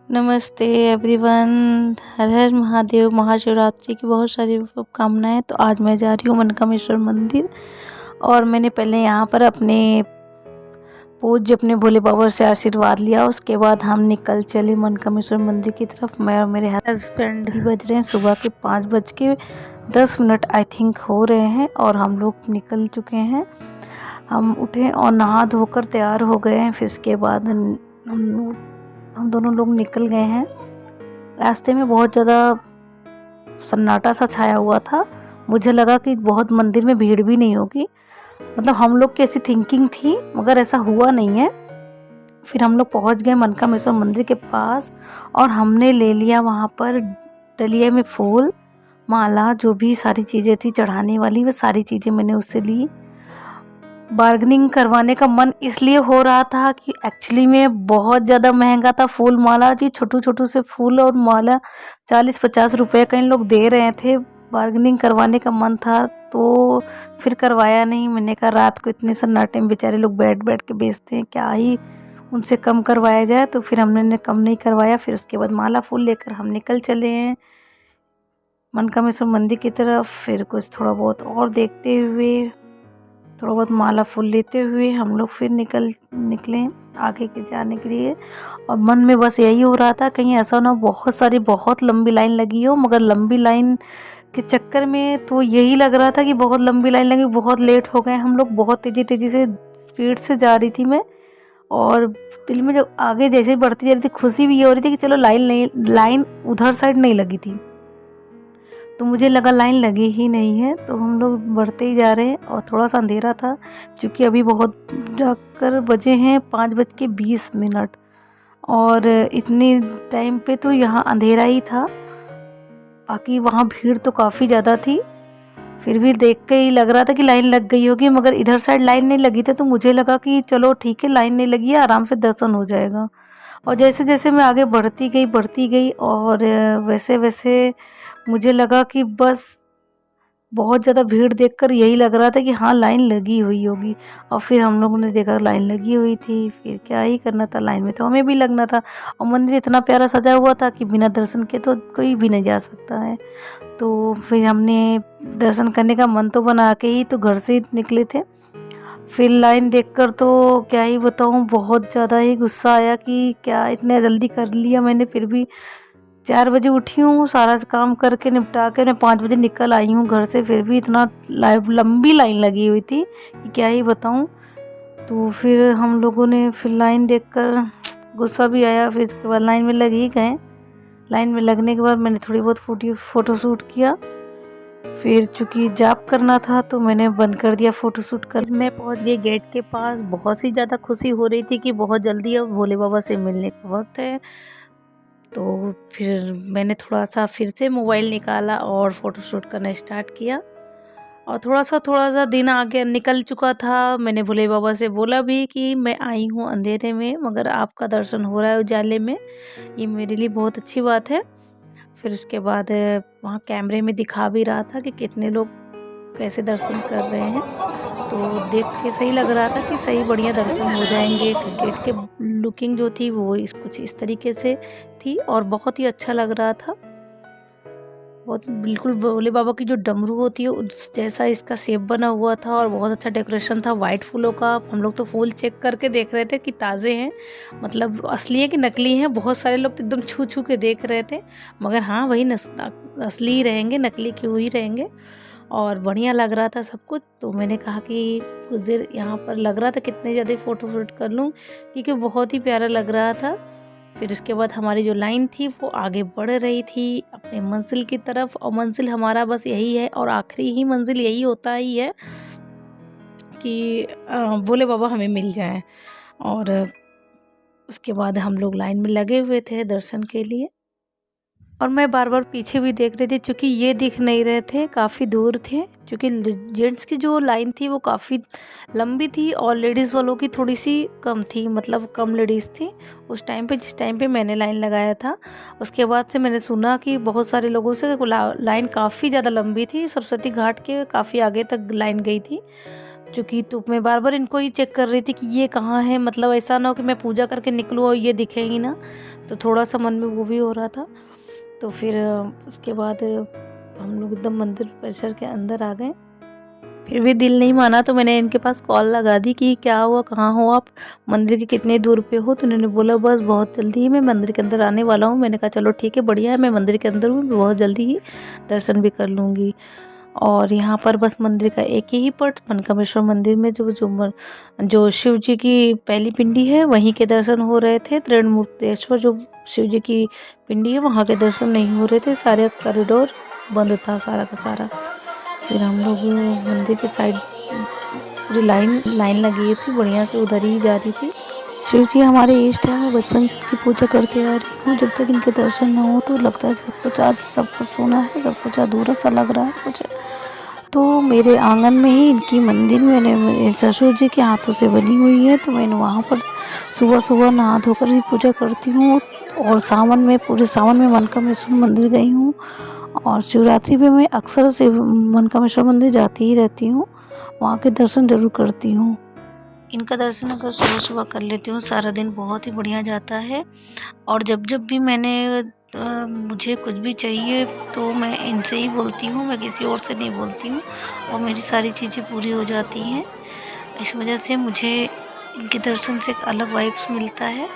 नमस्ते एवरीवन। हर हर महादेव। महाशिवरात्रि की बहुत सारी शुभकामनाएं। तो आज मैं जा रही हूँ मनकामेश्वर मंदिर और मैंने पहले यहाँ पर अपने पूज्य अपने भोले बाबा से आशीर्वाद लिया। उसके बाद हम निकल चले मनकामेश्वर मंदिर की तरफ। मैं और मेरे हस्बैंड ही बज रहे हैं सुबह के 5:10 आई थिंक हो रहे हैं और हम लोग निकल चुके हैं। हम उठे और नहा धोकर तैयार हो गए हैं। फिर उसके बाद हम दोनों लोग निकल गए हैं। रास्ते में बहुत ज़्यादा सन्नाटा सा छाया हुआ था। मुझे लगा कि बहुत मंदिर में भीड़ भी नहीं होगी, मतलब हम लोग की ऐसी थिंकिंग थी, मगर ऐसा हुआ नहीं है। फिर हम लोग पहुंच गए मनकामेश्वर मंदिर के पास और हमने ले लिया वहाँ पर डलिया में फूल, माला, जो भी सारी चीज़ें थी चढ़ाने वाली, वो सारी चीज़ें मैंने उससे ली। बार्गेनिंग करवाने का मन इसलिए हो रहा था कि एक्चुअली में बहुत ज़्यादा महंगा था फूल माला जी। छोटू छोटू से फूल और माला 40-50 रुपये का इन लोग दे रहे थे। बार्गेनिंग करवाने का मन था तो फिर करवाया नहीं। मैंने कहा रात को इतने सन्नाटे में बेचारे लोग बैठ बैठ के बेचते हैं, क्या ही उनसे कम करवाया जाए। तो फिर हमने कम नहीं करवाया। फिर उसके बाद माला फूल लेकर हम निकल चले हैं मनकामेश्वर मंदिर की तरफ। फिर कुछ थोड़ा बहुत और देखते हुए, थोड़ा बहुत माला फूल लेते हुए हम लोग फिर निकले आगे के जाने के लिए। और मन में बस यही हो रहा था कहीं ऐसा ना बहुत लंबी लाइन लगी हो। मगर लंबी लाइन के चक्कर में तो यही लग रहा था कि बहुत लंबी लाइन लगी, बहुत लेट हो गए हम लोग। बहुत तेज़ी से स्पीड से जा रही थी मैं, और दिल में जब आगे जैसे ही बढ़ती जा रही थी खुशी भी ये हो रही थी कि चलो लाइन उधर साइड नहीं लगी थी। तो मुझे लगा लाइन लगी ही नहीं है। तो हम लोग बढ़ते ही जा रहे हैं और थोड़ा सा अंधेरा था क्योंकि अभी बहुत जाकर बजे हैं 5:20 और इतनी टाइम पे तो यहाँ अंधेरा ही था। बाकी वहाँ भीड़ तो काफ़ी ज़्यादा थी। फिर भी देख के ही लग रहा था कि लाइन लग गई होगी, मगर इधर साइड लाइन नहीं लगी थी। तो मुझे लगा कि चलो ठीक है, लाइन नहीं लगी है, आराम से दर्शन हो जाएगा। और जैसे जैसे मैं आगे बढ़ती गई और वैसे वैसे मुझे लगा कि बस बहुत ज़्यादा भीड़ देखकर यही लग रहा था कि हाँ लाइन लगी हुई होगी। और फिर हम लोगों ने देखा लाइन लगी हुई थी। फिर क्या ही करना था, लाइन में तो हमें भी लगना था। और मंदिर इतना प्यारा सजा हुआ था कि बिना दर्शन के तो कोई भी नहीं जा सकता है। तो फिर हमने दर्शन करने का मन तो बना के ही तो घर से निकले थे। फिर लाइन देखकर तो क्या ही बताऊँ, बहुत ज़्यादा ही गुस्सा आया कि क्या इतना जल्दी कर लिया मैंने। फिर भी 4 बजे उठी हूँ, सारा काम करके निपटा के मैं 5 बजे निकल आई हूँ घर से। फिर भी इतना लंबी लाइन लगी हुई थी कि क्या ही बताऊँ। तो फिर हम लोगों ने फिर लाइन देखकर गुस्सा भी आया। फिर इसके बाद लाइन में लग ही गए। लाइन में लगने के बाद मैंने थोड़ी बहुत फ़ोटोशूट किया। फिर चूँकि जाप करना था तो मैंने बंद कर दिया फ़ोटोशूट कर। मैं पहुँच गई गेट के पास। बहुत सी ज़्यादा खुशी हो रही थी कि बहुत जल्दी अब भोले बाबा से मिलने का वक्त है। तो फिर मैंने थोड़ा सा फिर से मोबाइल निकाला और फ़ोटोशूट करना स्टार्ट किया। और थोड़ा सा दिन आगे निकल चुका था। मैंने भोले बाबा से बोला भी कि मैं आई हूँ अंधेरे में, मगर आपका दर्शन हो रहा है उजाले में, ये मेरे लिए बहुत अच्छी बात है। फिर उसके बाद वहाँ कैमरे में दिखा भी रहा था कि कितने लोग कैसे दर्शन कर रहे हैं। तो देख के सही लग रहा था कि सही बढ़िया दर्शन हो जाएंगे। फिर गेट के लुकिंग जो थी वो कुछ इस तरीके से थी और बहुत ही अच्छा लग रहा था। बहुत बिल्कुल भोले बाबा की जो डमरू होती है उस जैसा इसका शेप बना हुआ था और बहुत अच्छा डेकोरेशन था वाइट फूलों का। हम लोग तो फूल चेक करके देख रहे थे कि ताज़े हैं, मतलब असली है कि नकली हैं। बहुत सारे लोग तो एकदम छू छू के देख रहे थे, मगर हाँ वही असली ही रहेंगे, नकली क्यों ही रहेंगे। और बढ़िया लग रहा था सब कुछ। तो मैंने कहा कि कुछ देर यहाँ पर लग रहा था कितने ज़्यादा फ़ोटो शूट कर लूँ, क्योंकि बहुत ही प्यारा लग रहा था। फिर उसके बाद हमारी जो लाइन थी वो आगे बढ़ रही थी अपने मंजिल की तरफ। और मंजिल हमारा बस यही है और आखिरी ही मंजिल यही होता ही है कि भोले बाबा हमें मिल जाएं। और उसके बाद हम लोग लाइन में लगे हुए थे दर्शन के लिए। और मैं बार बार पीछे भी देख रही थी क्योंकि ये दिख नहीं रहे थे, काफ़ी दूर थे। क्योंकि जेंट्स की जो लाइन थी वो काफ़ी लंबी थी और लेडीज़ वालों की थोड़ी सी कम थी, मतलब कम लेडीज़ थी उस टाइम पे, जिस टाइम पे मैंने लाइन लगाया था। उसके बाद से मैंने सुना कि बहुत सारे लोगों से लाइन काफ़ी ज़्यादा लंबी थी, सरस्वती घाट के काफ़ी आगे तक लाइन गई थी। चूँकि तो मैं बार-बार इनको ही चेक कर रही थी कि ये कहाँ है, मतलब ऐसा ना हो कि मैं पूजा करके निकलूँ और ये दिखे ही ना, तो थोड़ा-सा मन में वो भी हो रहा था। तो फिर उसके बाद हम लोग एकदम मंदिर परिसर के अंदर आ गए। फिर भी दिल नहीं माना तो मैंने इनके पास कॉल लगा दी कि क्या हुआ, कहाँ हो आप, मंदिर के कितने दूर पे हो? तो इन्होंने बोला बस बहुत जल्दी ही मैं मंदिर के अंदर आने वाला हूँ। मैंने कहा चलो ठीक है, बढ़िया है, मैं मंदिर के अंदर हूँ, बहुत जल्दी ही दर्शन भी कर लूँगी। और यहाँ पर बस मंदिर का एक ही पट, मनकामेश्वर मंदिर में जो शिव जी की पहली पिंडी है वहीं के दर्शन हो रहे थे। त्रिमूर्तेश्वर जो शिव जी की पिंडी है वहाँ के दर्शन नहीं हो रहे थे, सारे कॉरिडोर बंद था सारा का सारा। फिर हम लोग मंदिर के साइड पूरी लाइन लगी थी, बढ़िया से उधर ही जा रही थी। शिव जी हमारे इष्ट है, मैं बचपन से इनकी पूजा करते आ रही हूँ। जब तक इनके दर्शन ना हो तो लगता है सब कुछ आज सब कुछ सोना है, सब कुछ अधूरा सा लग रहा है मुझे। तो मेरे आंगन में ही इनकी मंदिर मैंने मेरे ससुर जी के हाथों से बनी हुई है, तो मैंने वहाँ पर सुबह सुबह नहा धोकर ही पूजा करती हूँ। और पूरे सावन में मनकामेश्वर मंदिर गई हूँ, और शिवरात्रि पे मैं अक्सर से मनकामेश्वर मंदिर जाती ही रहती हूँ, वहाँ के दर्शन ज़रूर करती हूँ। इनका दर्शन अगर सुबह सुबह कर लेती हूँ सारा दिन बहुत ही बढ़िया जाता है। और जब भी मुझे कुछ भी चाहिए तो मैं इनसे ही बोलती हूँ, मैं किसी और से नहीं बोलती हूँ, और मेरी सारी चीज़ें पूरी हो जाती हैं। इस वजह से मुझे इनके दर्शन से एक अलग वाइब्स मिलता है।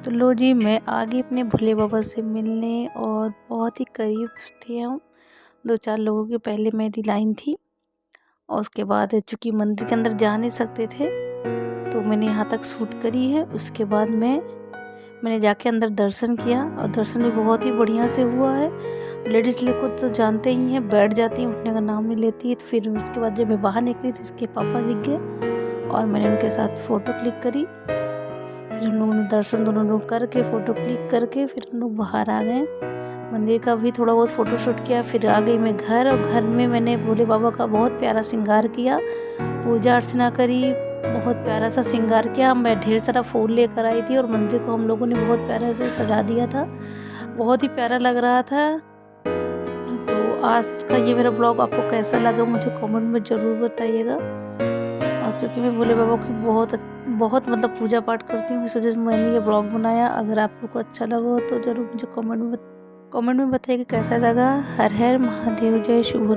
तो लो जी, मैं आ गई अपने भोले बाबा से मिलने, और बहुत ही करीब थे हम। 2-4 लोगों की पहले मेरी लाइन थी, और उसके बाद चूँकि मंदिर के अंदर जा नहीं सकते थे तो मैंने यहाँ तक शूट करी है। उसके बाद मैंने जाके अंदर दर्शन किया, और दर्शन भी बहुत ही बढ़िया से हुआ है। लेडीज़ लोग को तो जानते ही हैं, बैठ जाती हैं, उठने का नाम नहीं लेती है। फिर उसके बाद जब मैं बाहर निकली तो इसके पापा दिख गए, और मैंने उनके साथ फ़ोटो क्लिक करी। फिर हम लोगों ने दर्शन दोनों लोग करके फ़ोटो क्लिक करके फिर हम लोग बाहर आ गए। मंदिर का भी थोड़ा बहुत फ़ोटो शूट किया। फिर आ गई मैं घर, और घर में मैंने भोले बाबा का बहुत प्यारा श्रृंगार किया, पूजा अर्चना करी, बहुत प्यारा सा श्रृंगार किया। मैं ढेर सारा फूल लेकर आई थी, और मंदिर को हम लोगों ने बहुत प्यारा से सजा दिया था, बहुत ही प्यारा लग रहा था। तो आज का ये मेरा ब्लॉग आपको कैसा लगा मुझे कमेंट में ज़रूर बताइएगा। और चूँकि मैं भोले बाबा की बहुत मतलब पूजा पाठ करती हूँ, इस वजह से मैंने ये ब्लॉग बनाया। अगर आप लोग को अच्छा लगा हो तो ज़रूर मुझे कमेंट में बताइएगा कैसा लगा। हर हर महादेव, जय शिव भोले।